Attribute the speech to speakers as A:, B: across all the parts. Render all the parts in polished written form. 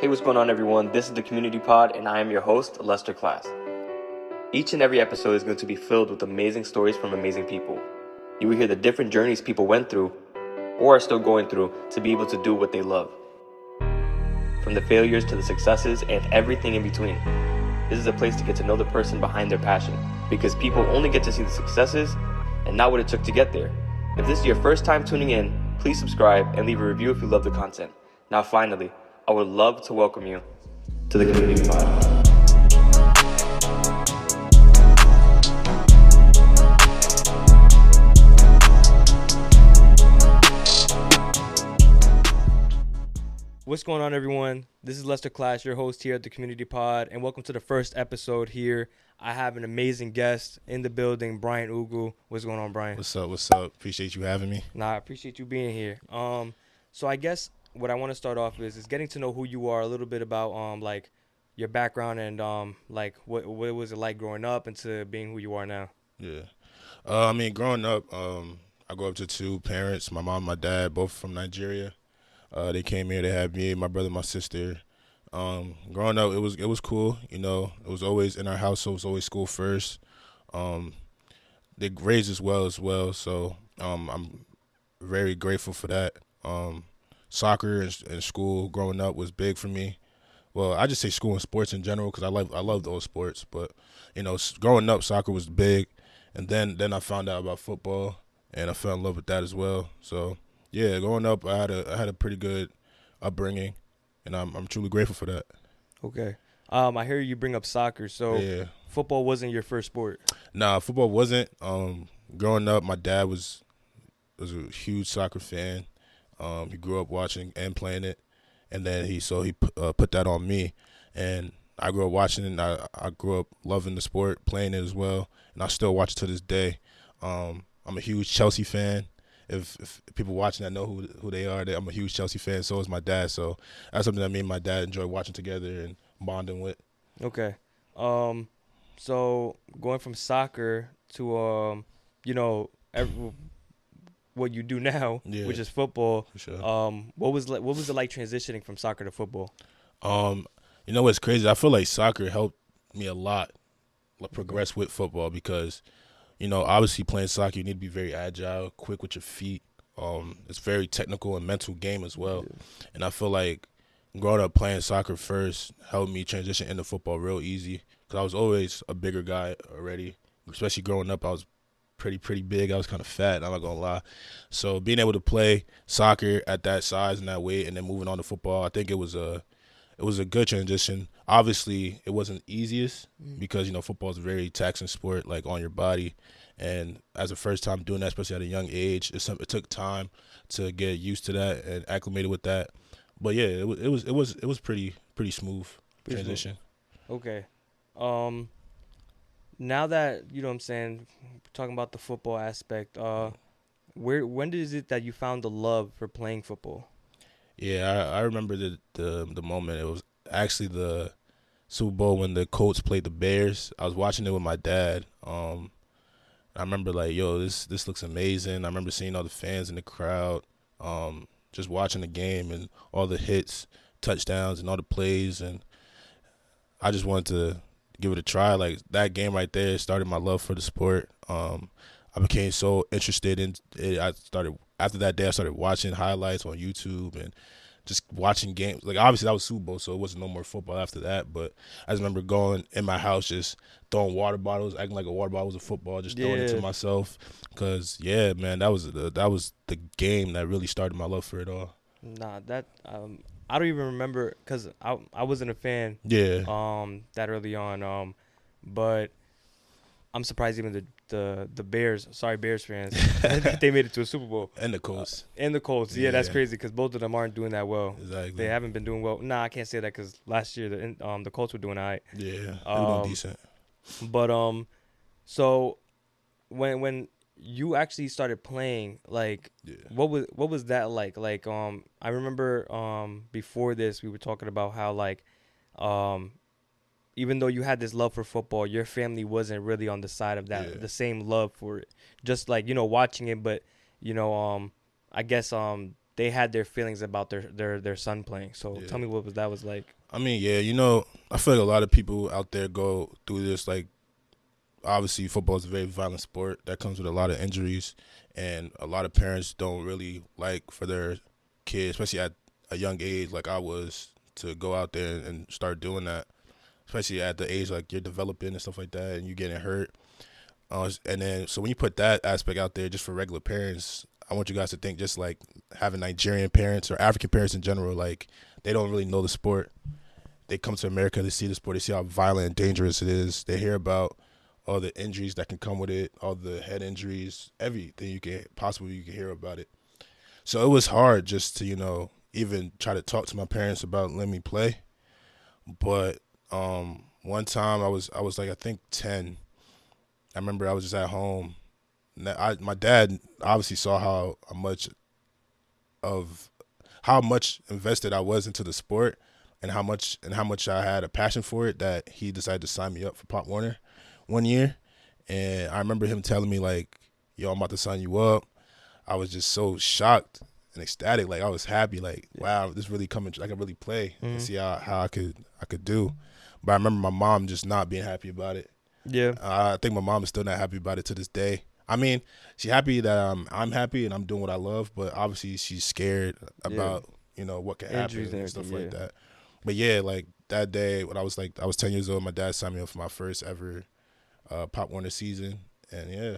A: Hey, what's going on, everyone? This is the Community Pod, and I am your host, Lester Class. Each and every episode is going to be filled with amazing stories from amazing people. You will hear the different journeys people went through, or are still going through, to be able to do what they love. From the failures to the successes and everything in between. This is a place to get to know the person behind their passion, because people only get to see the successes and not what it took to get there. If this is your first time tuning in, please subscribe and leave a review if you love the content. Now finally, I would love to welcome you to the Community Pod. What's going on, everyone? This is Lester Clash, your host here at the Community Pod, and welcome to the first episode here. I have an amazing guest in the building, Brian Ugwu. What's going on, Brian?
B: What's up? Appreciate you having me.
A: I appreciate you being here. So I guess what I want to start off with is getting to know who you are, a little bit about like your background and like what was it like growing up into being who you are now.
B: Yeah. Growing up, I grew up to two parents, my mom and my dad, both from Nigeria. They came here, they had me, my brother, my sister. Growing up, it was cool, you know. It was always in our house, so it was always school first. They raised us well, so I'm very grateful for that. Soccer and school growing up was big for me. Well, I just say school and sports in general because I love those sports. But you know, growing up, soccer was big, and then I found out about football, and I fell in love with that as well. So yeah, growing up, I had a pretty good upbringing, and I'm truly grateful for that.
A: Okay. I hear you bring up soccer. So
B: Yeah.
A: Football wasn't your first sport.
B: Nah, football wasn't. Growing up, my dad was a huge soccer fan. He grew up watching and playing it, and then he put that on me, and I grew up watching it. And I grew up loving the sport, playing it as well, and I still watch it to this day. I'm a huge Chelsea fan. If people watching that know who they are, I'm a huge Chelsea fan. So is my dad. So that's something that me and my dad enjoy watching together and bonding with.
A: Okay. So going from soccer to what you do now,
B: Yeah,
A: which is football.
B: for sure.
A: What was it like transitioning from soccer to football?
B: You know what's crazy? I feel like soccer helped me a lot progress with football because, you know, obviously playing soccer, you need to be very agile, quick with your feet. It's very technical and mental game as well.
A: Yeah.
B: And I feel like growing up playing soccer first helped me transition into football real easy because I was always a bigger guy already. Especially growing up, I was pretty big. I was kind of fat, I'm not going to lie. So being able to play soccer at that size and that weight and then moving on to football, I think it was a good transition. Obviously, it wasn't the easiest because, you know, football is a very taxing sport, like on your body. And as a first time doing that, especially at a young age, it took time to get used to that and acclimated with that. But yeah, it was pretty smooth transition.
A: Okay. Now that, you know what I'm saying, talking about the football aspect, when is it that you found the love for playing football?
B: Yeah, I remember the moment. It was actually the Super Bowl when the Colts played the Bears. I was watching it with my dad. I remember like, yo, this looks amazing. I remember seeing all the fans in the crowd, just watching the game and all the hits, touchdowns, and all the plays, and I just wanted to give it a try. Like that game right there started my love for the sport. I became so interested in it. After that day, I started watching highlights on YouTube and just watching games. Like obviously that was Super Bowl, so it wasn't no more football after that. But I just remember going in my house, just throwing water bottles, acting like a water bottle was a football, just throwing it to myself. Cause yeah, man, that was the game that really started my love for it all.
A: Nah, that I don't even remember because I wasn't a fan.
B: Yeah.
A: That early on. But I'm surprised even the Bears. Sorry, Bears fans. They made it to a Super Bowl.
B: And the Colts.
A: And the Colts. Yeah, that's crazy because both of them aren't doing that well.
B: Exactly.
A: They haven't been doing well. Nah, I can't say that because last year the Colts were doing all right.
B: Yeah, they were doing decent.
A: But so when you actually started playing, like,
B: Yeah.
A: what was that like? Like, I remember before this we were talking about how like, even though you had this love for football, your family wasn't really on the side of that, the same love for it. Just like, you know, watching it, but you know, I guess they had their feelings about their son playing. So
B: Yeah.
A: tell me what that was like.
B: I mean, yeah, you know, I feel like a lot of people out there go through this. Like, obviously, football is a very violent sport that comes with a lot of injuries, and a lot of parents don't really like for their kids, especially at a young age, like I was, to go out there and start doing that. Especially at the age like you're developing and stuff like that, and you getting hurt. And then, so when you put that aspect out there just for regular parents, I want you guys to think just like having Nigerian parents or African parents in general, like they don't really know the sport. They come to America to see the sport. They see how violent and dangerous it is. They hear about all the injuries that can come with it, all the head injuries, everything you can hear about it. So it was hard just to, you know, even try to talk to my parents about letting me play. But one time I was like, I think 10. I remember I was just at home. My dad obviously saw how much invested I was into the sport, and how much I had a passion for it, that he decided to sign me up for Pop Warner one year. And I remember him telling me like, "Yo, I'm about to sign you up." I was just so shocked and ecstatic. Like, I was happy. Like, wow, this really coming. I can really play and see how I could do. But I remember my mom just not being happy about it.
A: Yeah.
B: I think my mom is still not happy about it to this day. I mean, she's happy that I'm happy and I'm doing what I love, but obviously she's scared about, you know, what can happen and stuff like that. But yeah, like that day when I was 10 years old, my dad signed me up for my first ever Pop Warner season, and yeah.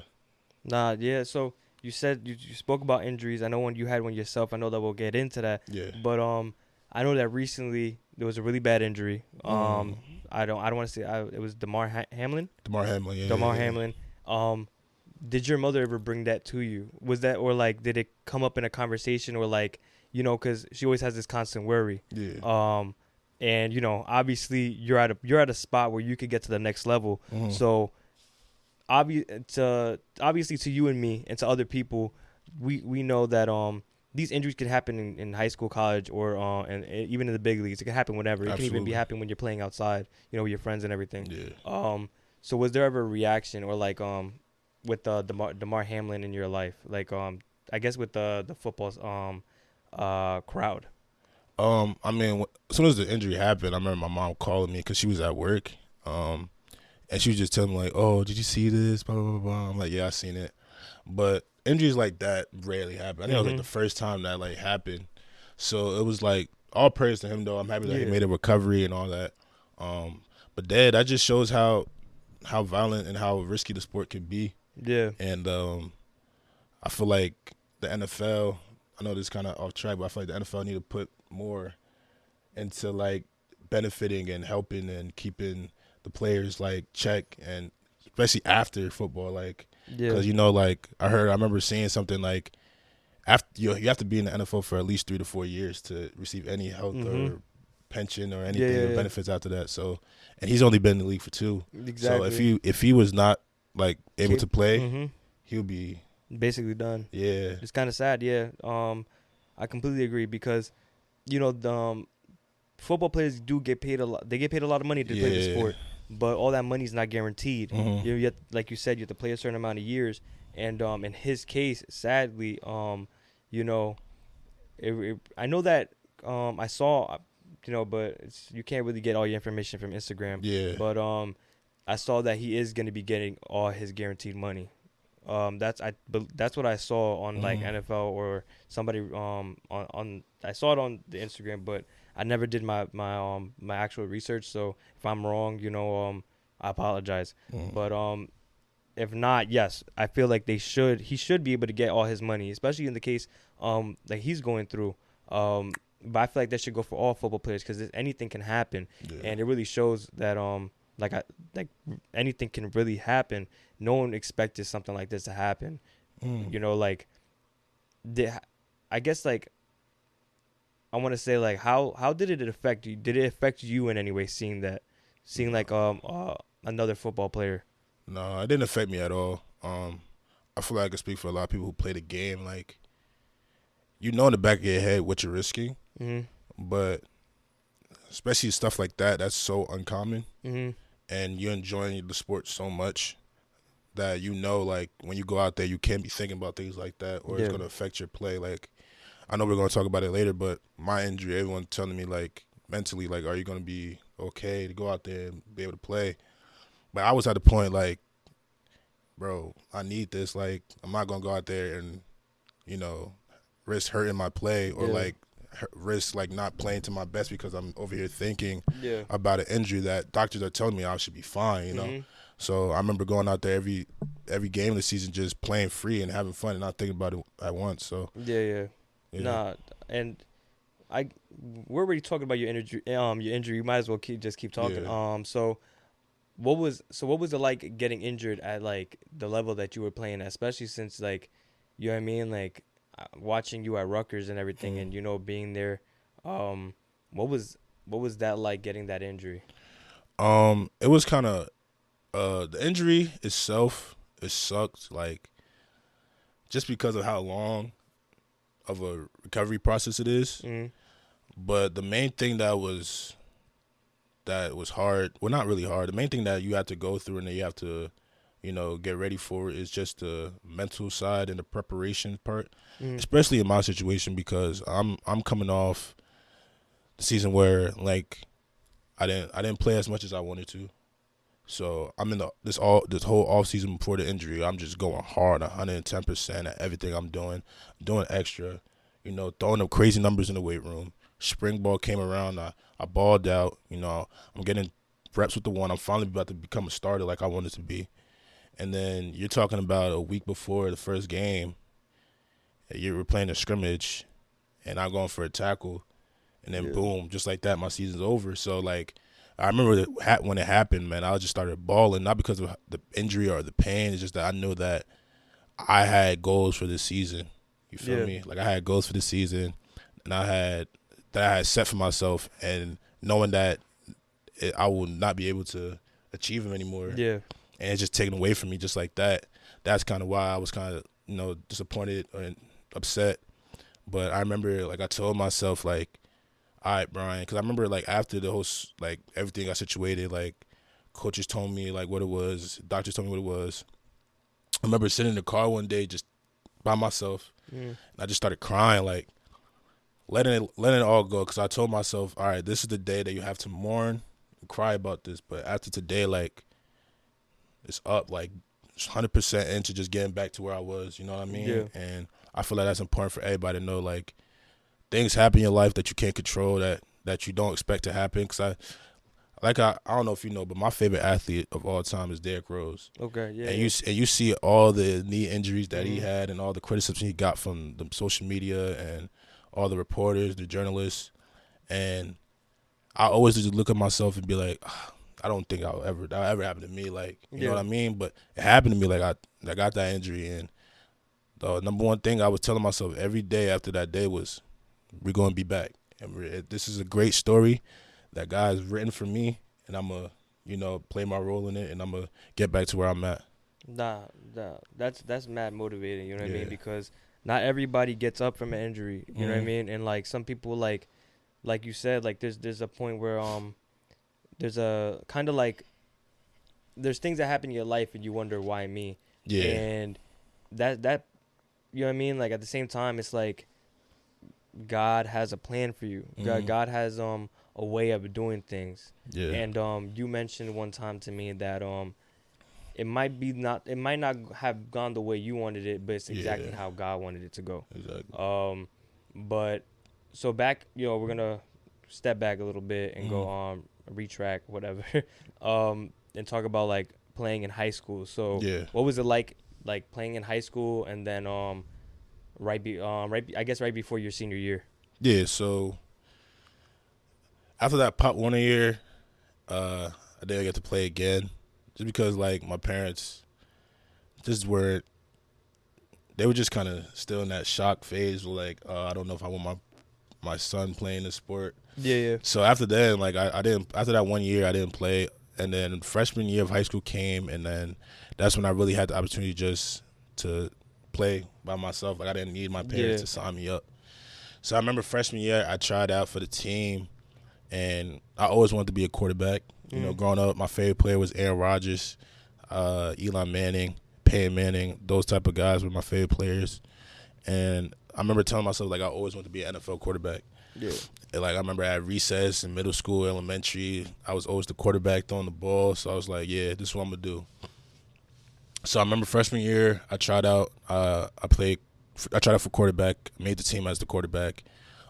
A: Nah, yeah. So you said you spoke about injuries. I know when you had one yourself. I know that we'll get into that.
B: Yeah.
A: But I know that recently there was a really bad injury. I don't want to say it was Hamlin.
B: Hamlin, yeah.
A: Hamlin. Did your mother ever bring that to you? Was that, or like, did it come up in a conversation, or like, you know, because she always has this constant worry.
B: Yeah.
A: And you know, obviously you're at a spot where you could get to the next level. So obviously to you and me and to other people, we know that these injuries can happen in high school, college, or and even in the big leagues. It can happen whenever. It
B: Absolutely.
A: can even be happening when you're playing outside, you know, with your friends and everything.
B: Yeah.
A: So was there ever a reaction, or like with Damar Hamlin in your life, like I guess with the football's crowd?
B: I mean, as soon as the injury happened, I remember my mom calling me because she was at work. And she was just telling me like, "Oh, did you see this? Blah, blah, blah, blah." I'm like, "Yeah, I seen it." But injuries like that rarely happen. I think it was like the first time that like happened. So it was like, all praise to him though. I'm happy that he made a recovery and all that. But that just shows how violent and how risky the sport can be.
A: Yeah.
B: And I feel like the NFL, I know this is kind of off track, but I feel like the NFL need to put more into like benefiting and helping and keeping the players like check, and especially after football, like, because you know, like I remember seeing something like after you have to be in the NFL for at least 3 to 4 years to receive any health or pension or anything or benefits after that. So, and he's only been in the league for 2.
A: Exactly.
B: So if he was not like able to play, he'll be
A: basically done.
B: Yeah,
A: it's kind of sad. Yeah. I completely agree, because you know the football players do get paid a lot. They get paid a lot of money to play the sport. But all that money is not guaranteed. You have, like you said, you have to play a certain amount of years. And in his case, sadly, you know, I know that I saw, you know, but you can't really get all your information from Instagram.
B: Yeah.
A: But I saw that he is going to be getting all his guaranteed money. That's what I saw on like NFL or somebody on I saw it on the Instagram, but I never did my actual research. So if I'm wrong, you know, I apologize. But if not, yes, I feel like he should be able to get all his money, especially in the case that he's going through. But I feel like that should go for all football players, because anything can happen, and it really shows that like anything can really happen. No one expected something like this to happen. You know, like I guess like I want to say like how did it affect you? Did it affect you in any way seeing like another football player?
B: No, it didn't affect me at all. I feel like I can speak for a lot of people who play the game. Like, you know in the back of your head what you're risking, but especially stuff like that, that's so uncommon. And you're enjoying the sport so much that, you know, like when you go out there, you can't be thinking about things like that, or it's going to affect your play. Like, I know we're gonna talk about it later, but my injury, everyone telling me like mentally, like, are you gonna be okay to go out there and be able to play? But I was at the point like, bro, I need this. Like, I'm not gonna go out there and, you know, risk hurting my play or like risk like not playing to my best because I'm over here thinking about an injury that doctors are telling me I should be fine, you know. So I remember going out there every game of the season just playing free and having fun and not thinking about it at once. So
C: Yeah. Nah, and we're already talking about your injury. Your injury. You might as well keep talking.
B: Yeah.
C: So what was it like getting injured at like the level that you were playing at, especially since like, you know what I mean, like watching you at Rutgers and everything, and being there. What was that like getting that injury?
B: It was kind of the injury itself. It sucked, like just because of how long of a recovery process it is. But the main thing that was hard, well, not really hard. The main thing that you have to go through and that you have to, get ready for is just the mental side and the preparation part, especially in my situation because I'm coming off the season where like I didn't play as much as I wanted to. So I'm in this whole off season before the injury. I'm just going hard, 110% at everything I'm doing extra, throwing up crazy numbers in the weight room. Spring ball came around, I balled out. I'm getting reps with the one. I'm finally about to become a starter like I wanted to be. And then you're talking about a week before the first game, you were playing a scrimmage, and I'm going for a tackle, and then boom, just like that, my season's over. So like, I remember when it happened, man, I just started balling, not because of the injury or the pain. It's just that I knew that I had goals for this season. You feel me? Like I had goals for this season, and I had set for myself, and knowing that I will not be able to achieve them anymore.
C: Yeah.
B: And it's just taken away from me just like that. That's kind of why I was kind of, disappointed and upset. But I remember, like, I told myself, like, all right, Brian, because I remember, like, after the whole, like, everything got situated, like, coaches told me, like, what it was. Doctors told me what it was. I remember sitting in the car one day just by myself, and I just started crying, like, letting it all go, because I told myself, all right, this is the day that you have to mourn and cry about this. But after today, like, it's up, like, 100% into just getting back to where I was, you know what I mean?
C: Yeah.
B: And I feel like that's important for everybody to know, like, things happen in your life that you can't control, that you don't expect to happen. Because I don't know if you know, but my favorite athlete of all time is Derrick Rose.
C: Okay, yeah.
B: And you see all the knee injuries that he had and all the criticism he got from the social media and all the reporters, the journalists. And I always just look at myself and be like, I don't think that'll ever happen to me. Like, you know what I mean? But it happened to me. Like, I got that injury. And the number one thing I was telling myself every day after that day was, we're going to be back. And this is a great story that God has written for me. And I'm going to, play my role in it. And I'm going to get back to where I'm at.
C: Nah, that's mad motivating, you know what I mean? Because not everybody gets up from an injury, you know what I mean? And, like, some people, like you said, like, there's a point where, there's a kind of like there's things that happen in your life and you wonder why me.
B: Yeah.
C: And that you know what I mean? Like at the same time it's like God has a plan for you. God has a way of doing things.
B: Yeah.
C: And you mentioned one time to me that it might not have gone the way you wanted it, but it's exactly how God wanted it to go.
B: Exactly.
C: But so back, we're gonna step back a little bit and go retract whatever and talk about like playing in high school. So what was it like playing in high school and then right before your senior year?
B: Yeah, so after that Pop Warner year, I didn't get to play again just because like my parents just weren't, they were just kind of still in that shock phase like I don't know if I want my son playing the sport.
C: Yeah.
B: So after that, like I didn't. After that 1 year, I didn't play, and then freshman year of high school came, and then that's when I really had the opportunity just to play by myself. Like I didn't need my parents to sign me up. So I remember freshman year, I tried out for the team, and I always wanted to be a quarterback. You know, growing up, my favorite player was Aaron Rodgers, Eli Manning, Peyton Manning. Those type of guys were my favorite players. And I remember telling myself, like, I always wanted to be an NFL quarterback.
C: Yeah.
B: And, like, I remember at recess in middle school, elementary, I was always the quarterback throwing the ball. So I was like, yeah, this is what I'm going to do. So I remember freshman year, I tried out. I tried out for quarterback, made the team as the quarterback.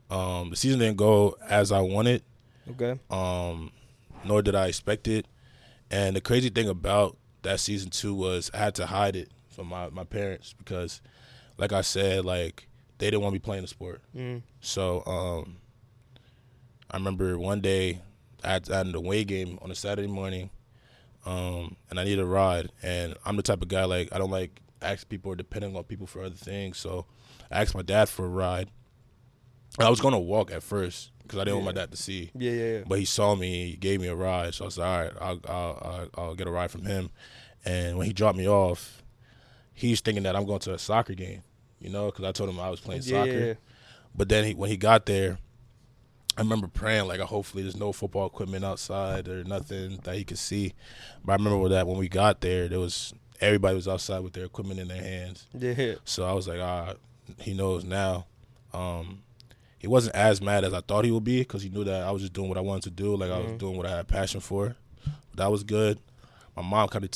B: The season didn't go as I wanted.
C: Okay.
B: Nor did I expect it. And the crazy thing about that season, too, was I had to hide it from my parents because, like I said, like, they didn't want me playing the sport. So I remember one day I had an away game on a Saturday morning, and I needed a ride. And I'm the type of guy, like, I don't like asking people or depending on people for other things. So I asked my dad for a ride. I was going to walk at first because I didn't want my dad to see.
C: Yeah.
B: But he saw me, he gave me a ride. So I was like, all right, I'll get a ride from him. And when he dropped me off, he's thinking that I'm going to a soccer game, you know, because I told him I was playing soccer.
C: Yeah.
B: But then when he got there, I remember praying, like, hopefully there's no football equipment outside or nothing that he could see. But I remember that when we got there, everybody was outside with their equipment in their hands.
C: Yeah.
B: So I was like, he knows now. He wasn't as mad as I thought he would be because he knew that I was just doing what I wanted to do, like I was doing what I had passion for. That was good. My mom kind of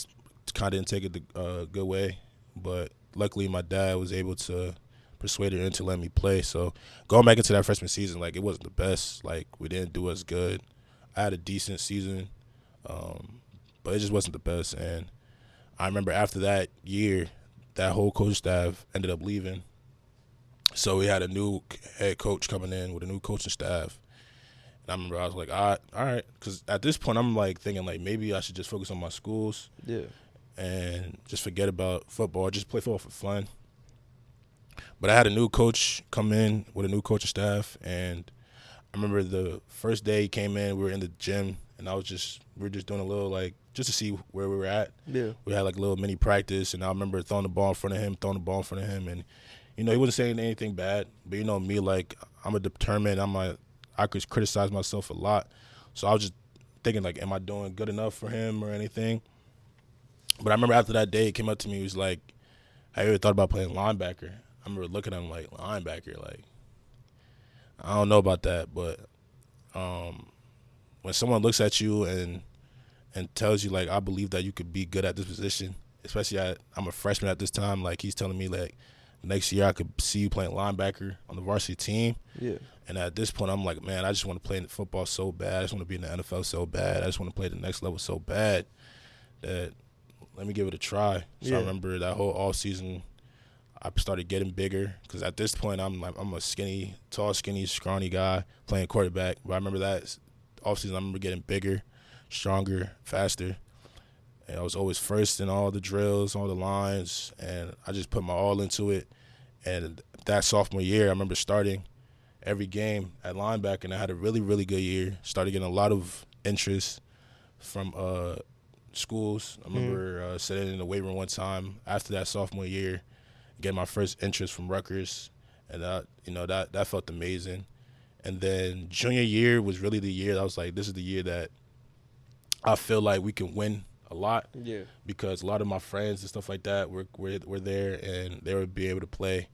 B: didn't take it the good way, but luckily my dad was able to persuade her into letting me play. So going back into that freshman season, like, it wasn't the best. Like, we didn't do as good. I had a decent season, but it just wasn't the best. And I remember after that year, that whole coach staff ended up leaving. So we had a new head coach coming in with a new coaching staff. And I remember I was like, all right. Because at this point, I'm, like, thinking, like, maybe I should just focus on my schools.
C: Yeah.
B: And just forget about football, just play football for fun. But I had a new coach come in with a new coaching staff. And I remember the first day he came in, we were in the gym. And we were just doing a little, like, just to see where we were at. Yeah. We had, like, a little mini practice. And I remember throwing the ball in front of him, And, you know, he wasn't saying anything bad, but, you know, me, like, I'm determined. I could criticize myself a lot. So I was just thinking, like, am I doing good enough for him or anything? But I remember after that day, he came up to me. He was like, have you ever thought about playing linebacker? I remember looking at him like, linebacker? Like, I don't know about that. But when someone looks at you and tells you, like, I believe that you could be good at this position, especially I'm a freshman at this time, like, he's telling me, like, next year I could see you playing linebacker on the varsity team. Yeah. And at this point, I'm like, man, I just want to play in football so bad. I just want to be in the NFL so bad. I just want to play at the next level so bad that let me give it a try. So I remember that whole off season, I started getting bigger because at this point, I'm a tall, skinny, scrawny guy playing quarterback. But I remember that off season, I remember getting bigger, stronger, faster. And I was always first in all the drills, all the lines, and I just put my all into it. And that sophomore year, I remember starting every game at linebacker, and I had a really, really good year. Started getting a lot of interest from schools. I remember sitting in the weight room one time after that sophomore year, getting my first interest from Rutgers, and that felt amazing. And then junior year was really the year that I was like, this is the year that I feel like we can win a lot, because a lot of my friends and stuff like that were there and they would be able to play.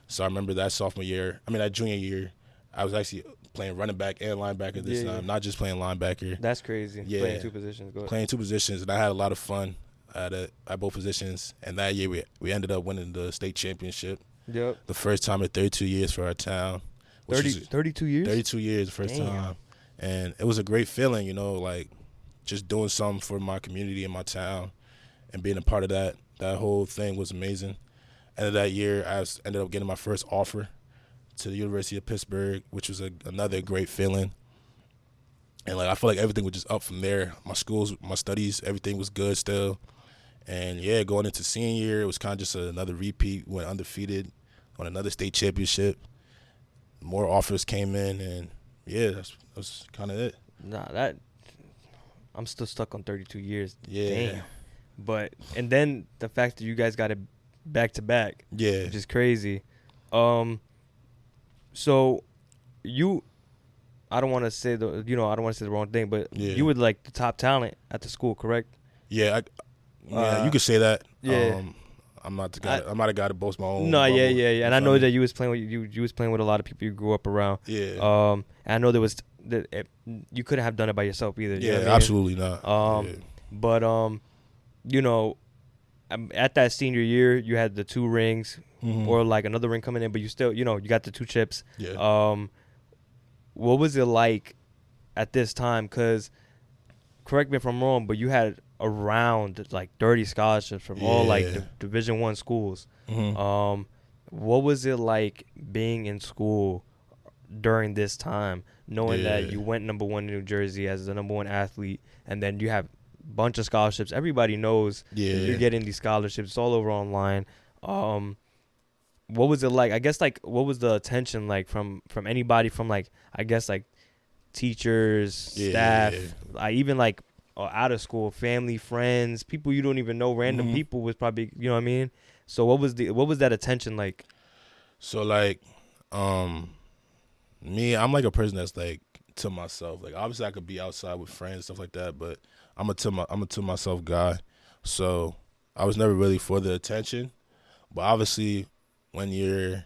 B: So I remember that junior year, I was actually playing running back and linebacker this time, not just playing linebacker.
C: That's crazy. Yeah, playing two positions. Go ahead.
B: Playing two positions, and I had a lot of fun at both positions. And that year we ended up winning the state championship. Yep. The first time in 32 years for our town.
C: 32 years?
B: 32 years the first time. And it was a great feeling, you know, like, just doing something for my community and my town and being a part of that. That whole thing was amazing. End of that year, I ended up getting my first offer to the University of Pittsburgh, which was another great feeling. And, like, I feel like everything was just up from there. My schools, my studies, everything was good still. And, going into senior year, it was kind of just another repeat. Went undefeated on another state championship. More offers came in, and, that was kind of it.
C: I'm still stuck on 32 years.
B: Yeah.
C: Damn. And then the fact that you guys got it back to back.
B: Yeah.
C: Which is crazy. So I don't want to say the wrong thing, but you were like the top talent at the school, correct?
B: Yeah. You could say that.
C: Yeah.
B: I'm not a guy to boast my own.
C: No,
B: bubble,
C: yeah. And I know that you was playing with you was playing with a lot of people you grew up around.
B: Yeah.
C: And I know there was you couldn't have done it by yourself either.
B: Yeah,
C: you know what I mean?
B: absolutely not.
C: But you know, at that senior year, you had the 2 rings, or like another ring coming in, but you still, you know, you got the 2 chips.
B: Yeah.
C: What was it like at this time? Because correct me if I'm wrong, but you had around like 30 scholarships from all like Division I schools. What was it like being in school during this time, knowing that you went number 1 in New Jersey as the number 1 athlete, and then you have a bunch of scholarships? Everybody knows you're getting these scholarships. It's all over online. What was it like? I guess like what was the attention like from anybody, from like I guess like teachers, staff, even like out of school, family, friends, people you don't even know, random people was probably, you know what I mean? So what was that attention like?
B: So like, me, I'm like a person that's like to myself. Like obviously I could be outside with friends, stuff like that, but I'm a to myself guy. So I was never really for the attention. But obviously when you're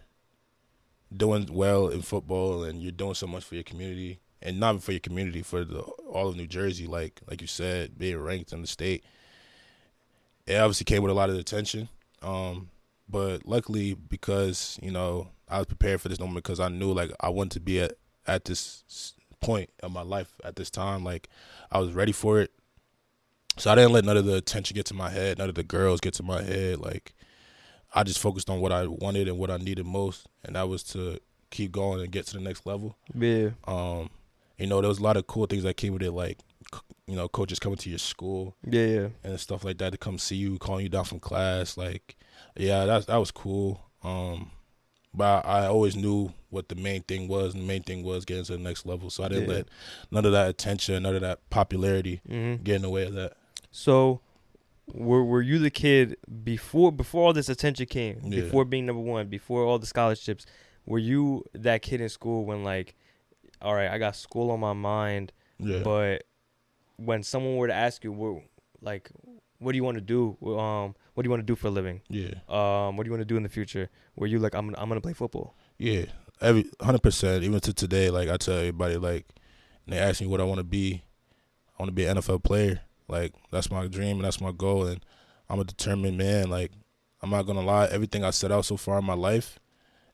B: doing well in football and you're doing so much for your community, and not for your community, for all of New Jersey, like you said, being ranked in the state, it obviously came with a lot of attention. But luckily, because, you know, I was prepared for this moment, because I knew like I wanted to be at this point of my life at this time. Like I was ready for it. So I didn't let none of the attention get to my head, none of the girls get to my head. Like I just focused on what I wanted and what I needed most, and that was to keep going and get to the next level.
C: Yeah.
B: You know, there was a lot of cool things that came with it, like, you know, coaches coming to your school.
C: Yeah.
B: And stuff like that, to come see you, calling you down from class. Like, yeah, that was cool. But I always knew what the main thing was, and the main thing was getting to the next level. So I didn't let none of that attention, none of that popularity get in the way of that.
C: So were you the kid before all this attention came, before being number 1, before all the scholarships, were you that kid in school when like, all right, I got school on my mind, but when someone were to ask you, what do you want to do? What do you want to do for a living?
B: Yeah.
C: What do you want to do in the future? Were you like, I'm gonna play football?
B: Yeah, 100%. Even to today, like I tell everybody, like they ask me what I want to be. I want to be an NFL player. Like that's my dream and that's my goal. And I'm a determined man. Like I'm not gonna lie, everything I set out so far in my life,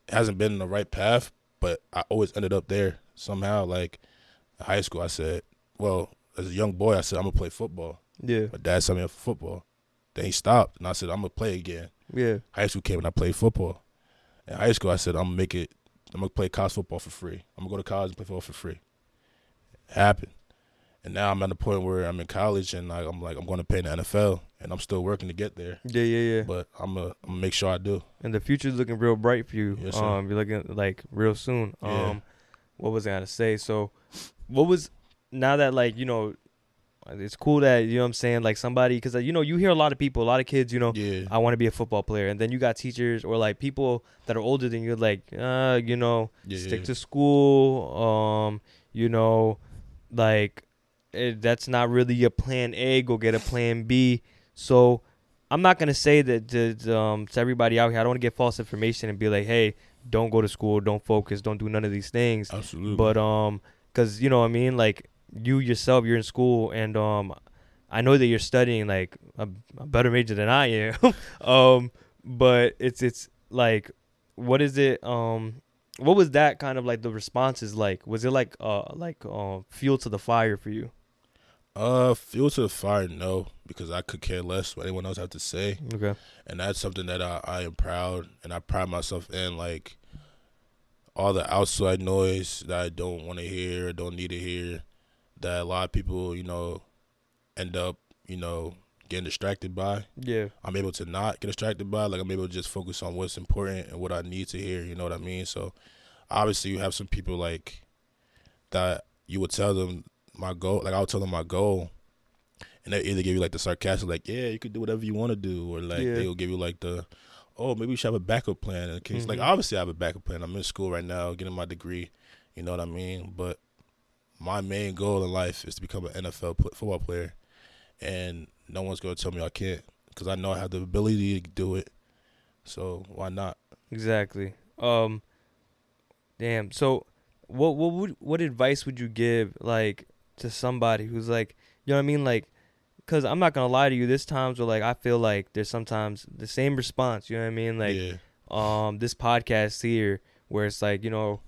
B: it hasn't been in the right path, but I always ended up there somehow. Like in high school, I said, well, as a young boy, I said I'm gonna play football.
C: Yeah.
B: My dad signed me up for football. Then he stopped, and I said I'm gonna play again.
C: Yeah.
B: High school came and I played football. In high school, I said I'm gonna play college football for free. I'm gonna go to college and play football for free. It happened, and now I'm at the point where I'm in college, and I'm going to play in the NFL, and I'm still working to get there.
C: Yeah.
B: But I'm gonna make sure I do.
C: And the future's looking real bright for you.
B: Yes, sir.
C: You're looking like real soon.
B: Yeah.
C: What was I gonna say? So, what was, now that like, you know, it's cool that, you know what I'm saying, like somebody, because you know, you hear a lot of people, a lot of kids, you know, I want to be a football player, and then you got teachers or like people that are older than you, like, you know, stick to school, you know, like that's not really your plan A, go get a plan B. So I'm not gonna say that to everybody out here, I don't want to get false information and be like, hey, don't go to school, don't focus, don't do none of these things.
B: Absolutely.
C: But because, you know what I mean, like you yourself, you're in school, and I know that you're studying like a better major than I am. But it's like, what is it? What was that kind of like the responses like? Was it like fuel to the fire for you?
B: Fuel to the fire, no, because I could care less what anyone else have to say.
C: Okay.
B: And that's something that I am proud, and I pride myself in, like all the outside noise that I don't want to hear or don't need to hear, that a lot of people, you know, end up, you know, getting distracted by.
C: Yeah.
B: I'm able to not get distracted by. Like I'm able to just focus on what's important and what I need to hear, you know what I mean? So obviously you have some people like that you would tell them my goal, like I'll tell them my goal, and they either give you like the sarcastic, like, yeah, you could do whatever you want to do, or like they'll give you like the, oh, maybe you should have a backup plan in case. Like obviously I have a backup plan. I'm in school right now, getting my degree, you know what I mean? But my main goal in life is to become an NFL football player, and no one's going to tell me I can't, because I know I have the ability to do it, So why not?
C: Exactly. Damn. So, what advice would you give like to somebody who's like, you know what I mean, like, cause I'm not gonna lie to you. There's times where like I feel like there's sometimes the same response. You know what I mean? Like, this podcast here where it's like, you know,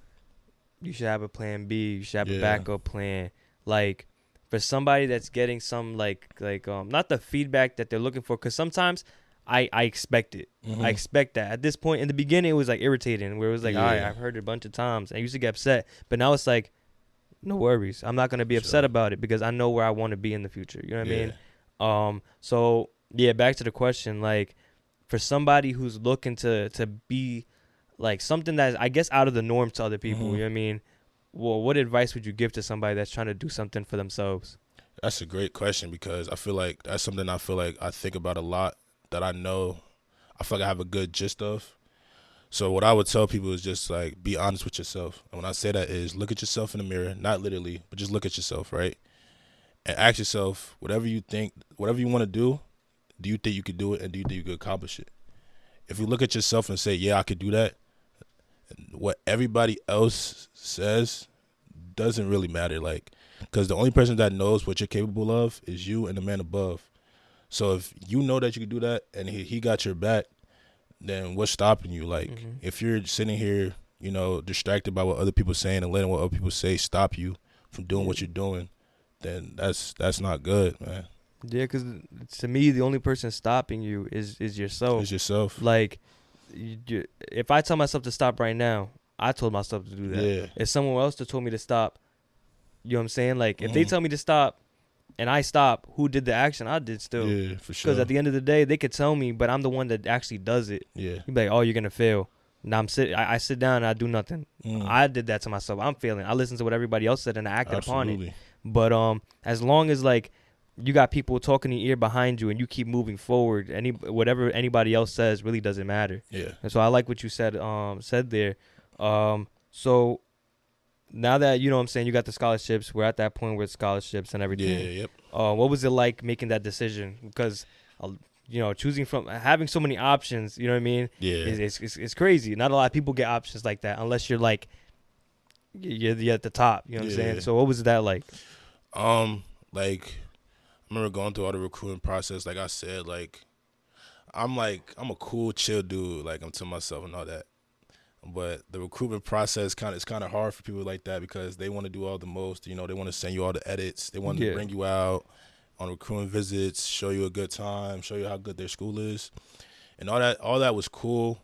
C: you should have a plan B. You should have a backup plan. Like, for somebody that's getting some not the feedback that they're looking for, cause sometimes I expect it.
B: Mm-hmm.
C: I expect that. At this point in the beginning, it was like irritating, where it was like, all right, I've heard it a bunch of times, and I used to get upset. But now it's like, no worries. I'm not gonna be upset about it because I know where I want to be in the future. You know what I mean? So yeah, back to the question. Like, for somebody who's looking to be like something that's, I guess, out of the norm to other people. You know what I mean? Well, what advice would you give to somebody that's trying to do something for themselves?
B: That's a great question because I feel like that's something I feel like I think about a lot, that I know I feel like I have a good gist of. So what I would tell people is just like be honest with yourself. And when I say that is look at yourself in the mirror, not literally, but just look at yourself, right? And ask yourself, whatever you want to do you think you could do it, and do you think you could accomplish it? If you look at yourself and say, yeah, I could do that, what everybody else says doesn't really matter, like, because the only person that knows what you're capable of is you and the man above. So if you know that you can do that and he got your back, then what's stopping you? Like, if you're sitting here, you know, distracted by what other people are saying and letting what other people say stop you from doing what you're doing, then that's not good, man.
C: Yeah, because to me, the only person stopping you is yourself.
B: It's yourself.
C: Like, if I tell myself to stop right now, I told myself to do that.
B: Yeah.
C: If someone else told me to stop, you know what I'm saying? Like, if they tell me to stop, and I stop, who did the action? I did still.
B: Yeah, for sure.
C: Because at the end of the day, they could tell me, but I'm the one that actually does it.
B: Yeah.
C: You'd be like, oh, you're going to fail. Now I sit down and I do nothing. I did that to myself. I'm failing. I listened to what everybody else said and I acted upon it. But as long as, like, you got people talking in your ear behind you and you keep moving forward, whatever anybody else says really doesn't matter.
B: Yeah.
C: And so I like what you said there. So now that, you know what I'm saying, you got the scholarships, we're at that point with scholarships and everything.
B: Yeah, yep.
C: What was it like making that decision? Because, you know, choosing from, having so many options, you know what I mean?
B: Yeah.
C: It's crazy. Not a lot of people get options like that unless you're like, you're at the top, you know what I'm saying? So what was that like?
B: Like, I remember going through all the recruiting process. Like I said, like, I'm a cool, chill dude. Like, I'm to myself and all that. But the recruitment process is kind of hard for people like that because they want to do all the most. You know, they want to send you all the edits. They want to bring you out on recruiting visits, show you a good time, show you how good their school is, and all that. All that was cool.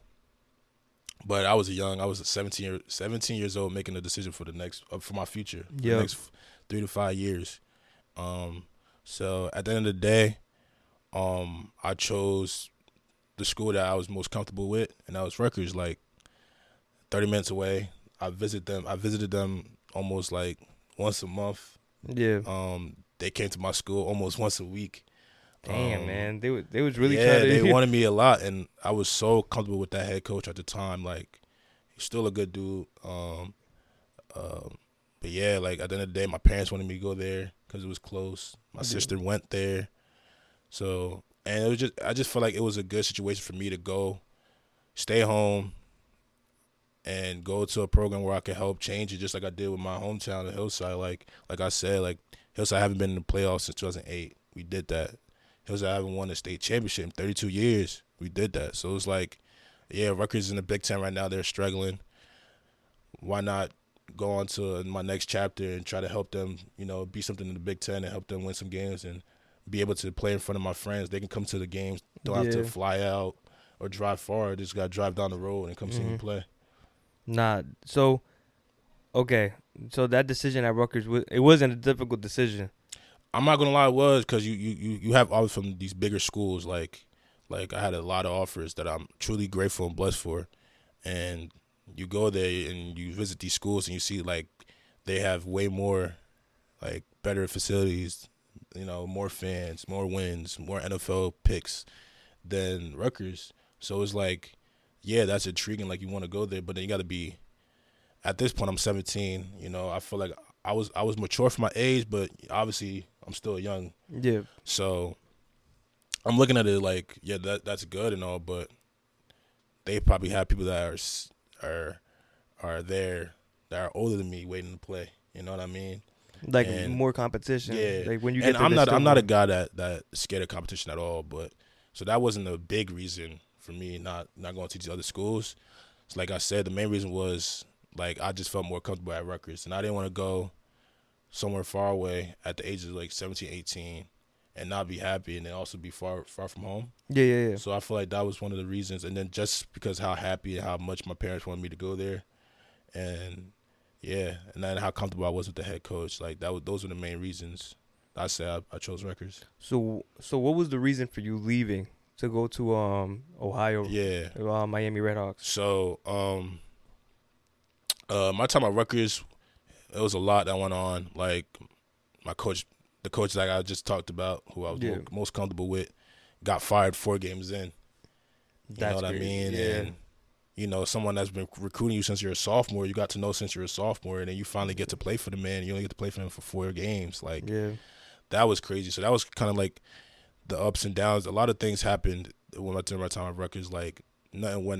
B: But I was 17 years old, making a decision for my future, for the next 3 to 5 years. So at the end of the day, I chose the school that I was most comfortable with, and that was Rutgers. Like, 30 minutes away. I visited them almost like once a month. Yeah. They came to my school almost once a week.
C: Damn, man. They was really
B: trying to. They wanted me a lot, and I was so comfortable with that head coach at the time. Like, he's still a good dude. But yeah, like, at the end of the day, my parents wanted me to go there because it was close. My sister went there. So, and it was I just felt like it was a good situation for me to go, stay home, and go to a program where I could help change it, just like I did with my hometown, the Hillside. Like I said, like, Hillside haven't been in the playoffs since 2008. We did that. Hillside haven't won a state championship in 32 years. We did that. So it's like, yeah, Rutgers in the Big Ten right now, they're struggling. Why not go on to my next chapter and try to help them, you know, be something in the Big Ten and help them win some games and be able to play in front of my friends. They can come to the games. Don't have to fly out or drive far. They just got to drive down the road and come see me play.
C: Nah, so, okay. So that decision at Rutgers, it wasn't a difficult decision.
B: I'm not going to lie, it was, because you have offers from these bigger schools. Like I had a lot of offers that I'm truly grateful and blessed for. And you go there and you visit these schools and you see, like, they have way more, like, better facilities, you know, more fans, more wins, more NFL picks than Rutgers. So it's like, yeah, that's intriguing. Like, you want to go there, but then you got to be. At this point, I'm 17. You know, I feel like I was mature for my age, but obviously I'm still young.
C: Yeah.
B: So I'm looking at it like, yeah, that's good and all, but they probably have people that are there that are older than me waiting to play. You know what I mean?
C: Like more competition.
B: Yeah.
C: Like when you
B: and
C: get there,
B: I'm not a guy that scared of competition at all. But so that wasn't a big reason for me not going to these other schools. So like I said, the main reason was like I just felt more comfortable at Rutgers, and I didn't want to go somewhere far away at the age of like 17, 18 and not be happy, and then also be far from home.
C: Yeah.
B: So I feel like that was one of the reasons. And then just because how happy and how much my parents wanted me to go there, and yeah, and then how comfortable I was with the head coach, like those were the main reasons I said I chose Rutgers.
C: So what was the reason for you leaving to go to Ohio?
B: Yeah,
C: Miami Redhawks.
B: So my time at Rutgers, it was a lot that went on. Like the coach like I just talked about, who I was most comfortable with, got fired 4 games in. You know what I mean?
C: Yeah.
B: And you know, someone that's been recruiting you since you're a sophomore, you got to know since you're a sophomore, and then you finally get to play for the man. You only get to play for him for 4 games. Like, that was crazy. So that was kind of like the ups and downs. A lot of things happened when I did my time at Rutgers. Like, nothing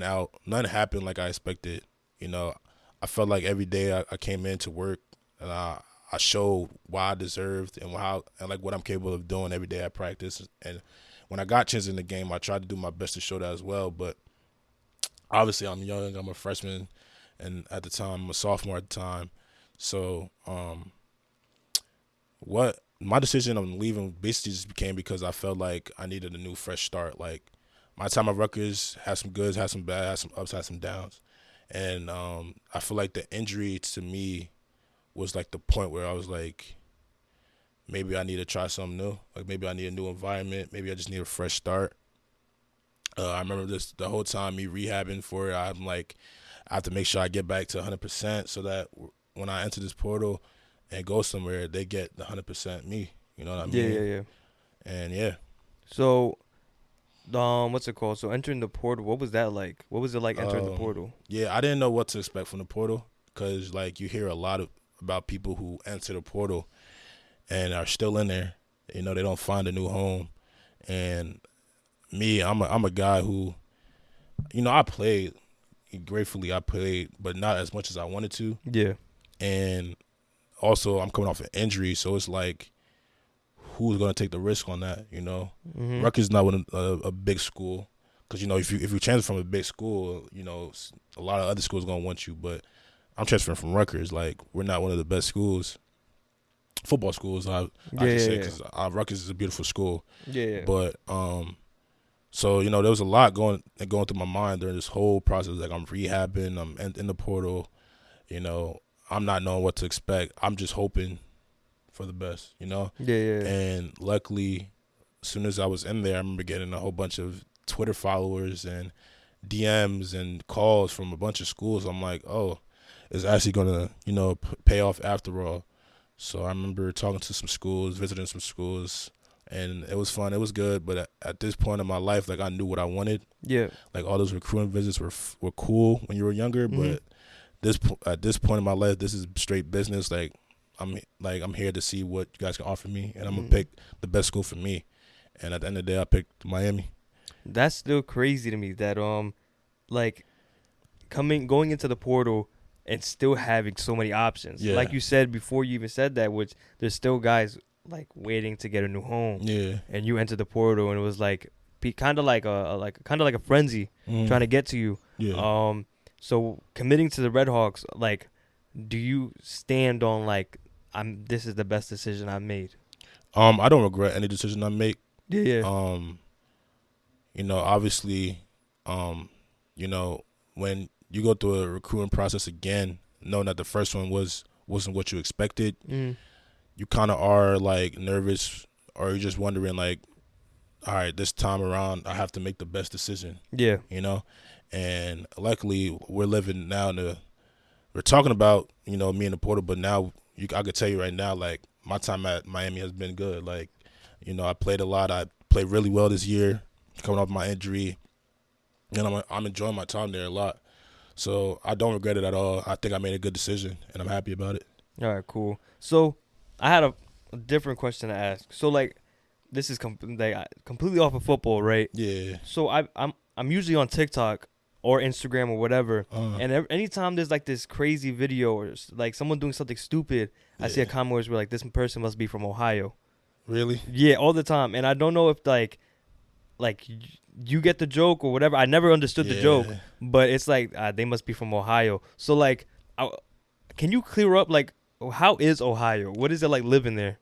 B: happened like I expected. You know, I felt like every day I came in to work, and I showed why I deserved and like what I'm capable of doing every day at practice. And when I got chances in the game, I tried to do my best to show that as well. But obviously, I'm young. I'm a freshman, and at the time, I'm a sophomore at the time. So, my decision on leaving basically just became because I felt like I needed a new, fresh start. Like, my time at Rutgers had some goods, had some bad, had some ups, had some downs, and I feel like the injury to me was like the point where I was like, maybe I need to try something new. Like, maybe I need a new environment. Maybe I just need a fresh start. I remember the whole time me rehabbing for it. I'm like, I have to make sure I get back to 100% so that when I enter this portal and go somewhere, they get the 100% me. You know what I mean?
C: Yeah.
B: And yeah.
C: So, what's it called? So entering the portal, what was that like? What was it like entering the portal?
B: Yeah, I didn't know what to expect from the portal because like you hear a lot about people who enter the portal and are still in there. You know, they don't find a new home. And me, I'm a guy who, you know, I played, but not as much as I wanted to.
C: Yeah.
B: And also, I'm coming off an injury, so it's like, who's gonna take the risk on that? You know, Rutgers is not a big school, because you know if you transfer from a big school, you know, a lot of other schools gonna want you. But I'm transferring from Rutgers. Like, we're not one of the best schools, football schools. I can say, because Rutgers is a beautiful school.
C: Yeah.
B: But so you know, there was a lot going through my mind during this whole process. Like, I'm rehabbing, I'm in the portal. You know, I'm not knowing what to expect. I'm just hoping for the best, you know?
C: Yeah.
B: And luckily, as soon as I was in there, I remember getting a whole bunch of Twitter followers and DMs and calls from a bunch of schools. I'm like, oh, it's actually going to, you know, pay off after all. So I remember talking to some schools, visiting some schools, and it was fun. It was good. But at this point in my life, like, I knew what I wanted.
C: Yeah.
B: Like, all those recruiting visits were cool when you were younger, but at this point in my life, this is straight business. Like, I'm here to see what you guys can offer me, and I'm gonna pick the best school for me. And at the end of the day, I picked Miami.
C: That's still crazy to me that like going into the portal and still having so many options.
B: Yeah.
C: Like you said before you even said that, which there's still guys like waiting to get a new home.
B: Yeah.
C: And you entered the portal and it was like kind of like a frenzy trying to get to you.
B: Yeah.
C: So committing to the Redhawks, like, do you stand on like this is the best decision I've made?
B: I don't regret any decision I make.
C: Yeah.
B: You know, obviously, you know, when you go through a recruiting process again, knowing that the first one wasn't what you expected, you kind of are like nervous, or you're just wondering like, all right, this time around I have to make the best decision.
C: Yeah.
B: You know, and luckily we're living now we're talking about, you know, me in the portal, but now I could tell you right now, like, my time at Miami has been good. Like, you know, I played a lot. I played really well this year, coming off my injury, and I'm enjoying my time there a lot. So I don't regret it at all. I think I made a good decision, and I'm happy about it.
C: All right, cool. So I had a different question to ask. So, like, this is completely off of football, right?
B: Yeah.
C: So I'm usually on TikTok or Instagram or whatever. And anytime there's like this crazy video or like someone doing something stupid, I see a comment where like, this person must be from Ohio.
B: Really?
C: Yeah, all the time. And I don't know if like you get the joke or whatever. I never understood the joke, but it's like they must be from Ohio. So like, can you clear up like how is Ohio? What is it like living there?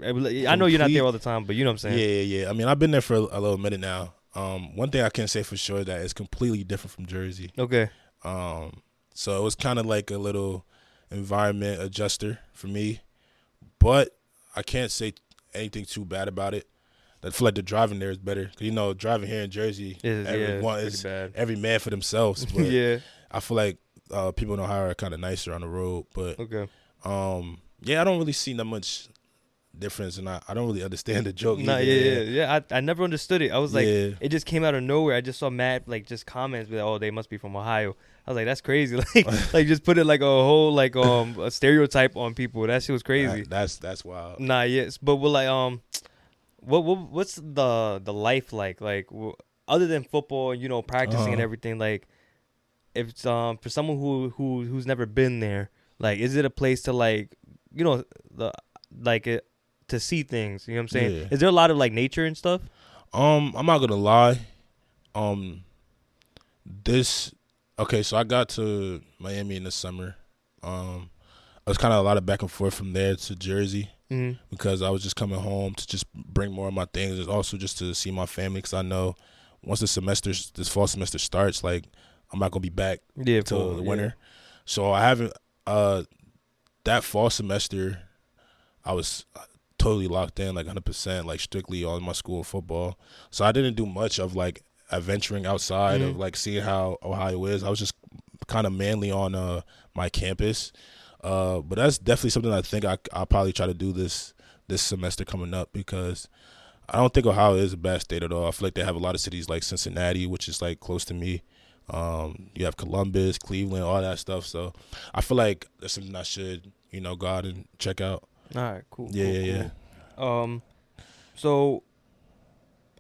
C: I know you're not there all the time, but you know what I'm saying.
B: Yeah. I mean, I've been there for a little minute now. One thing I can say for sure is that it's completely different from Jersey.
C: Okay.
B: So it was kind of like a little environment adjuster for me, but I can't say anything too bad about it. I feel like the driving there is better. 'Cause, you know, driving here in Jersey, everyone is every man for themselves. But
C: yeah.
B: I feel like people in Ohio are kind of nicer on the road. But
C: okay.
B: I don't really see that much difference, and I don't really understand the joke.
C: Nah, yeah. I never understood it. I was like, it just came out of nowhere. I just saw mad like just comments with, oh, they must be from Ohio. I was like, that's crazy. Like just put it like a whole like a stereotype on people. That shit was crazy.
B: That's wild.
C: Nah, yes, but we're like what's the life like other than football, you know, practicing and everything, like if it's for someone who's never been there, like is it a place to like, you know, to see things, you know what I'm saying?
B: Yeah.
C: Is there a lot of like nature and stuff?
B: I'm not gonna lie. So I got to Miami in the summer. It was kind of a lot of back and forth from there to Jersey because I was just coming home to just bring more of my things, and also just to see my family, because I know once this fall semester starts, like I'm not gonna be back till the winter. So I haven't. That fall semester, I was totally locked in, like 100%, like strictly on my school football. So I didn't do much of like adventuring outside of like seeing how Ohio is. I was just kind of mainly on my campus. But that's definitely something I think I'll probably try to do this semester coming up, because I don't think Ohio is a bad state at all. I feel like they have a lot of cities like Cincinnati, which is like close to me. You have Columbus, Cleveland, all that stuff. So I feel like that's something I should, you know, go out and check out.
C: All right, cool.
B: Yeah.
C: So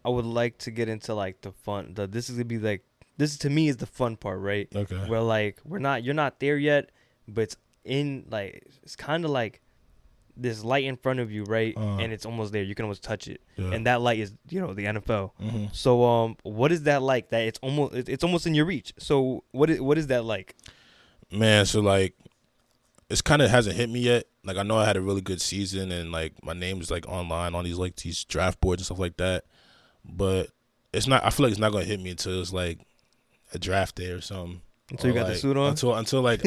C: I would like to get into like the fun. This is gonna be like, this to me is the fun part, right?
B: Okay.
C: Where like you're not there yet, but it's in like, it's kind of like this light in front of you, right? And it's almost there. You can almost touch it, and that light is, you know, the NFL. So what is that like? That it's almost in your reach. So what is that like?
B: Man, so like, it's kind of hasn't hit me yet. Like, I know I had a really good season, and like my name is like online on these draft boards and stuff like that. But it's not. I feel like it's not gonna hit me until it's like a draft day or something.
C: Until you got the suit on.
B: Until like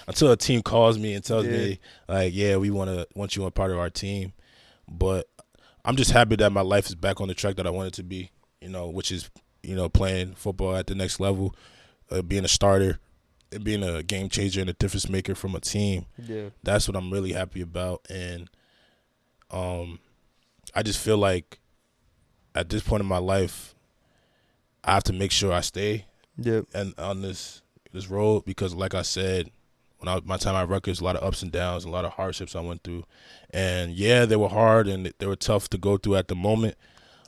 B: until a team calls me and tells me like, yeah, we want you a part of our team. But I'm just happy that my life is back on the track that I want it to be. You know, which is, you know, playing football at the next level, being a starter, and being a game changer and a difference maker from a team.
C: Yeah, that's
B: what I'm really happy about. And I just feel like at this point in my life, I have to make sure I stay and on this road, because like I said, my time at Rutgers, a lot of ups and downs, a lot of hardships I went through. And yeah, they were hard and they were tough to go through at the moment,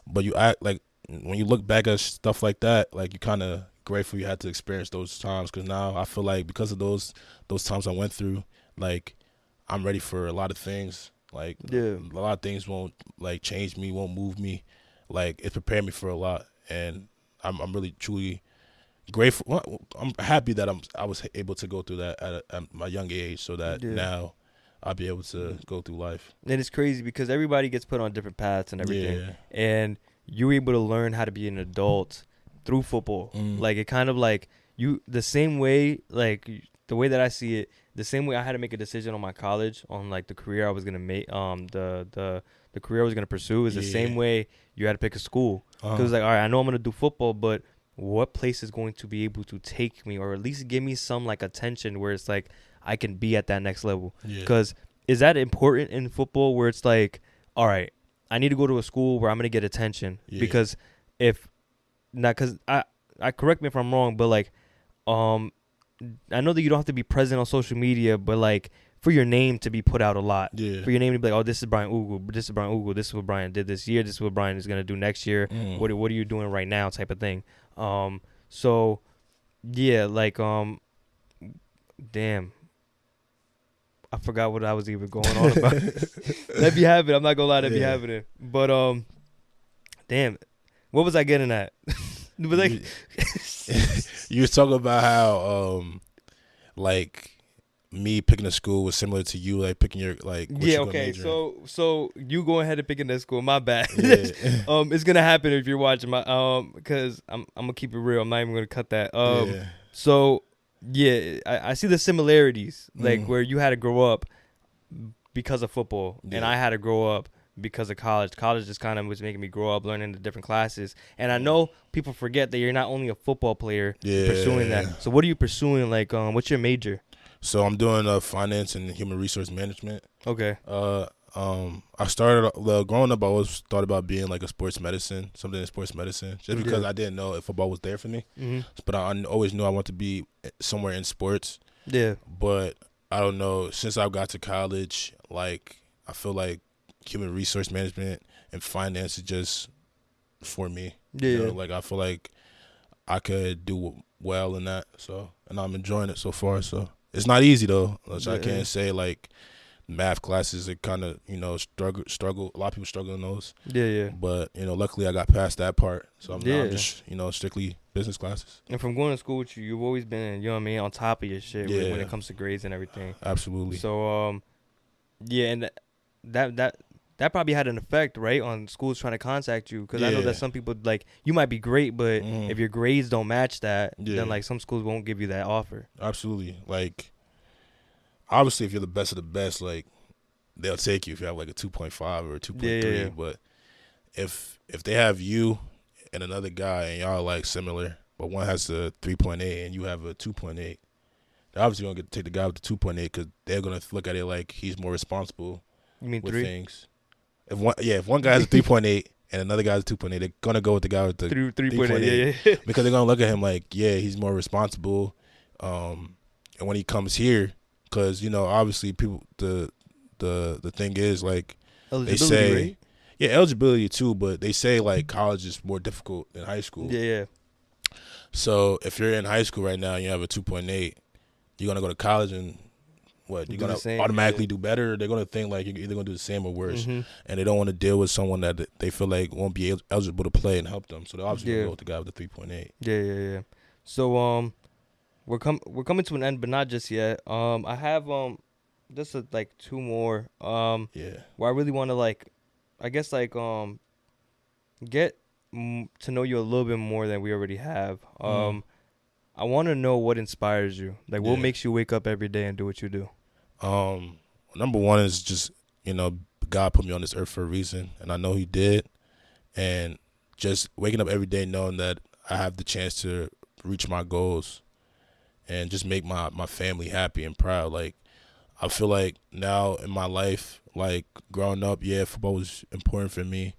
B: but you act like, when you look back at stuff like that, like, you kind of grateful you had to experience those times, because now I feel like because of those times I went through, like, I'm ready for a lot of things. Like, a lot of things won't like change me, won't move me. Like, it prepared me for a lot, and I'm really truly grateful. Well, I'm happy that I was able to go through that at my young age, so that now I'll be able to go through life.
C: And it's crazy because everybody gets put on different paths and everything, and you're able to learn how to be an adult through football. Like, it kind of like the same way, like the way that I see it, the same way I had to make a decision on my college, on like the career I was gonna make, the career I was gonna pursue, is the same way you had to pick a school. Because like, all right, I know I'm gonna do football, but what place is going to be able to take me, or at least give me some like attention where it's like I can be at that next level? Because is that important in football, where it's like, all right, I need to go to a school where I'm gonna get attention? Because if not, because I correct me if I'm wrong, but like, I know that you don't have to be present on social media, but like, for your name to be put out a lot, for your name to be like, oh, this is Brian Ugwu, this is Brian Ugwu, this is what Brian did this year, this is what Brian is gonna do next year. What are you doing right now, type of thing. So Yeah, like damn, I forgot what I was even going on about. Let me have it. I'm not gonna lie, let me have it. But damn, what was I getting at? Was like,
B: you was talking about how like me picking a school was similar to you like picking your like what
C: yeah,
B: you
C: okay.
B: major in.
C: So you go ahead and pick in that school. My bad.
B: Yeah.
C: It's gonna happen if you're watching my because I'm gonna keep it real. I'm not even gonna cut that.
B: Yeah.
C: So yeah, I see the similarities like where you had to grow up because of football, and I had to grow up because of college. College just kind of was making me grow up, learning the different classes. And I know people forget that you're not only a football player pursuing that. So what are you pursuing? Like, what's your major?
B: So I'm doing finance and human resource management.
C: Okay.
B: I started growing up. I always thought about being like a sports medicine, something in sports medicine, just because I didn't know if football was there for me. But I always knew I wanted to be somewhere in sports.
C: Yeah.
B: But I don't know. Since I got to college, like I feel like human resource management and finance is just for me.
C: Yeah.
B: You know, like I feel like I could do well in that. So, and I'm enjoying it so far. So it's not easy though. I can't say like math classes are kind of struggle. A lot of people struggle in those.
C: Yeah.
B: But luckily I got past that part. So I'm just strictly business classes.
C: And from going to school with you, you've always been on top of your shit when it comes to grades and everything.
B: Absolutely.
C: So and that probably had an effect, right, on schools trying to contact you, because I know that some people, like, you might be great, but if your grades don't match that, then like some schools won't give you that offer.
B: Absolutely. Like, obviously, if you're the best of the best, like, they'll take you if you have like a 2.5 or a 2.3. Yeah. But if they have you and another guy and y'all like similar, but one has a 3.8 and you have a 2.8, they're obviously gonna get to take the guy with the 2.8 because they're gonna look at it like he's more responsible.
C: You mean
B: with
C: 3?
B: Things. If one guy has a 3.8 and another guy has a 2.8, they're gonna go with the guy with the 3.8
C: yeah.
B: because they're gonna look at him like, yeah, he's more responsible. And when he comes here, because obviously people, the thing is like they say,
C: right?
B: Yeah, eligibility too, but they say like college is more difficult than high school.
C: Yeah.
B: So if you're in high school right now and you have a 2.8, you're gonna go to college and what? You're gonna automatically do better. They're gonna think like you're either gonna do the same or worse, and they don't want to deal with someone that they feel like won't be eligible to play and help them. So they're obviously gonna go with the guy with the 3.8.
C: Yeah. So we're coming to an end, but not just yet. I have just like 2 more. Where I really want to get to know you a little bit more than we already have. I want to know what inspires you. Like, what makes you wake up every day and do what you do?
B: Number one is just, God put me on this earth for a reason, and I know He did. And just waking up every day knowing that I have the chance to reach my goals and just make my family happy and proud. Like, I feel like now in my life, like growing up, football was important for me.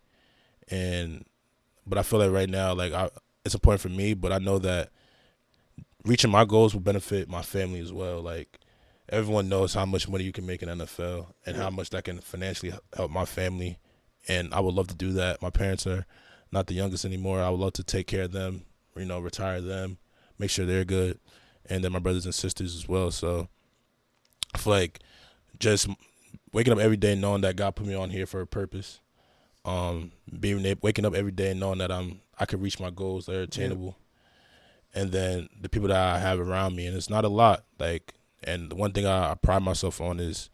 B: But I feel like right now, like it's important for me, but I know that reaching my goals will benefit my family as well. Like, everyone knows how much money you can make in NFL and how much that can financially help my family. And I would love to do that. My parents are not the youngest anymore. I would love to take care of them, retire them, make sure they're good. And then my brothers and sisters as well. So I feel like just waking up every day knowing that God put me on here for a purpose. Waking up every day knowing that I can reach my goals that are attainable. And then the people that I have around me, and it's not a lot. Like, and the one thing I pride myself on is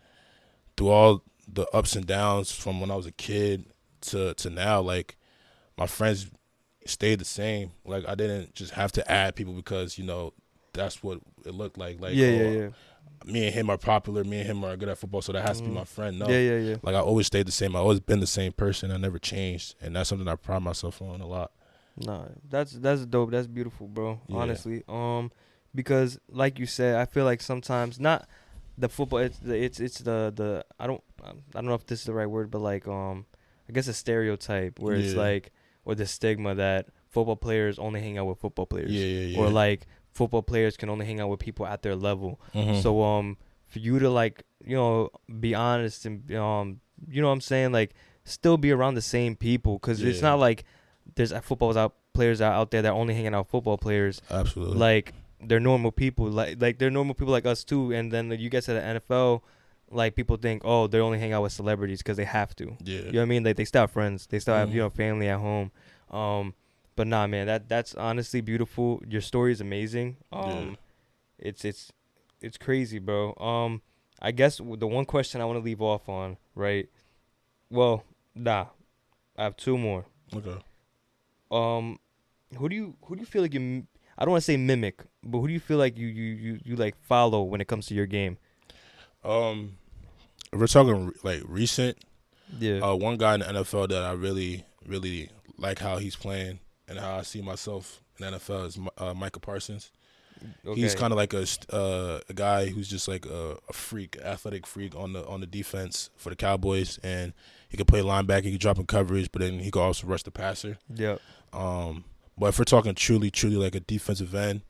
B: through all the ups and downs from when I was a kid to now, like, my friends stayed the same. Like, I didn't just have to add people because, that's what it looked like. Like, me and him are popular. Me and him are good at football, so that has to be my friend. No.
C: Yeah.
B: Like, I always stayed the same. I always been the same person. I never changed, and that's something I pride myself on a lot.
C: Nah, that's dope. That's beautiful, bro. Yeah. Honestly, because like you said, I feel like sometimes not the football. It's the I don't know if this is the right word, but like I guess a stereotype where it's like, or the stigma that football players only hang out with football players, or like football players can only hang out with people at their level. So for you to like be honest and what I'm saying, like still be around the same people, because it's not like there's players out there that are only hanging out with football players.
B: Absolutely.
C: Like, they're normal people, like they're normal people like us too. And then you get to the NFL, like people think, oh, they only hang out with celebrities because they have to.
B: Yeah.
C: You know what I mean? Like they still have friends, they still have family at home. But nah, man, that's honestly beautiful. Your story is amazing. It's crazy, bro. I guess the one question I want to leave off on, right? Well, nah, I have two more.
B: Okay.
C: Who do you feel like you? I don't want to say mimic, but who do you feel like you like follow when it comes to your game?
B: If we're talking like recent,
C: yeah.
B: One guy in the NFL that I really like how he's playing and how I see myself in the NFL is Micah Parsons. Okay. He's kind of like a guy who's just like a freak, athletic freak on the defense for the Cowboys, and he can play linebacker, he can drop in coverage, but then he can also rush the passer.
C: Yeah.
B: But if we're talking truly like a defensive end,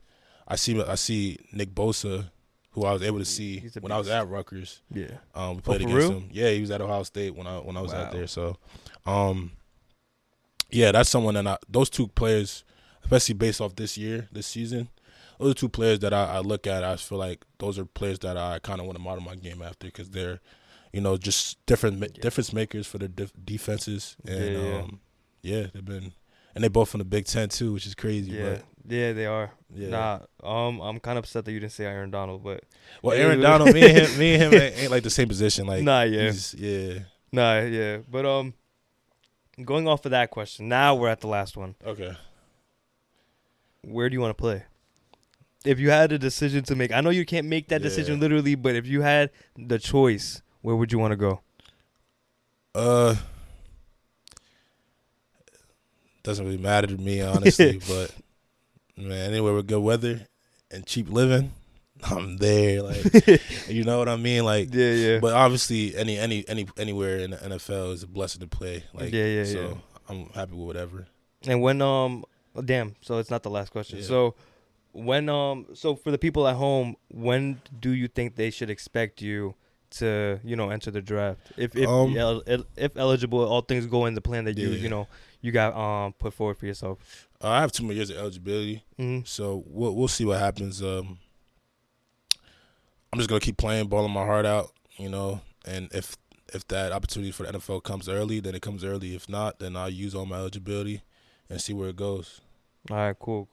B: I see Nick Bosa, who I was able to see when I was at Rutgers.
C: Yeah.
B: We played against him. Yeah, he was at Ohio State when I was out there. So, yeah, that's someone that those two players, especially based off this season, those are two players that I look at. I feel like those are players that I kind of want to model my game after because they're, just difference makers for their defenses. And they've been, and they both from the Big Ten too, which is crazy.
C: Yeah,
B: but,
C: they are.
B: Yeah.
C: I'm kind of upset that you didn't say Aaron Donald, but
B: Aaron Donald, me and him ain't like the same position. Like,
C: nah, yeah, nah, yeah. But going off of that question, now we're at the last one.
B: Okay.
C: Where do you want to play? If you had a decision to make, I know you can't make that decision literally, but if you had the choice, where would you want to go?
B: Doesn't really matter to me, honestly, but man, anywhere with good weather and cheap living, I'm there. Like, you know what I mean? Like,
C: yeah.
B: But obviously, anywhere in the NFL is a blessing to play. Like, so I'm happy with whatever.
C: And when damn, so it's not the last question. Yeah. So when so for the people at home, when do you think they should expect you to enter the draft? If eligible, all things go in the plan that you got put forward for yourself.
B: I have 2 more years of eligibility, so we'll see what happens. I'm just gonna keep playing, balling my heart out, and if that opportunity for the NFL comes early, then it comes early. If not, then I'll use all my eligibility and see where it goes.
C: All right, cool.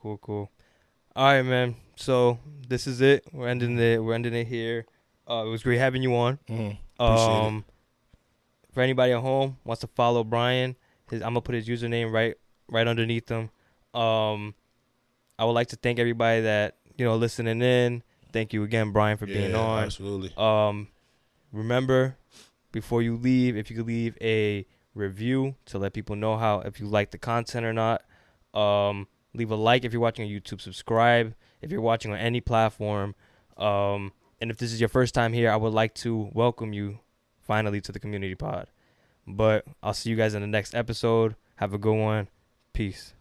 C: All right, man. So this is it. We're ending it here. It was great having you on.
B: Appreciate it.
C: For anybody at home wants to follow Brian, I'm gonna put his username right underneath him. I would like to thank everybody that listening in. Thank you again, Brian, for being on.
B: Absolutely.
C: Remember, before you leave, if you could leave a review to let people know if you like the content or not. Leave a like if you're watching on YouTube. Subscribe if you're watching on any platform. And if this is your first time here, I would like to welcome you finally to the Community Pod. But I'll see you guys in the next episode. Have a good one. Peace.